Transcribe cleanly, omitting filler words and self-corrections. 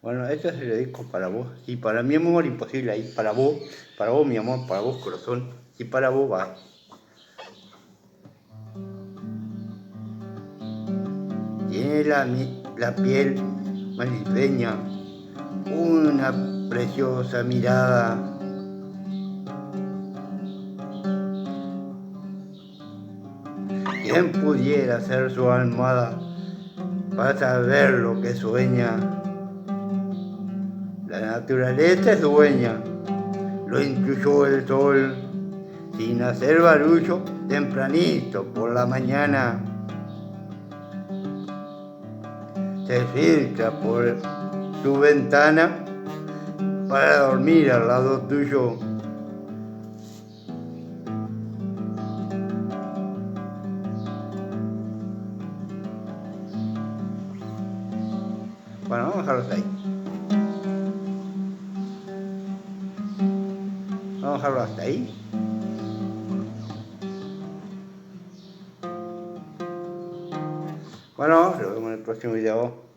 Bueno, este se lo dedico para vos. Y para mi amor imposible ahí, para vos, mi amor, para vos corazón. Y para vos va. Tiene la piel malifeña, una preciosa mirada. ¿Quién pudiera ser su almohada para saber lo que sueña? La naturaleza es dueña, lo intuyó el sol, sin hacer barullo, tempranito por la mañana. Se filtra por tu ventana para dormir al lado tuyo. Bueno, vamos a dejarlo hasta ahí. Vamos a dejarlo hasta ahí. Bueno, nos vemos en el próximo video.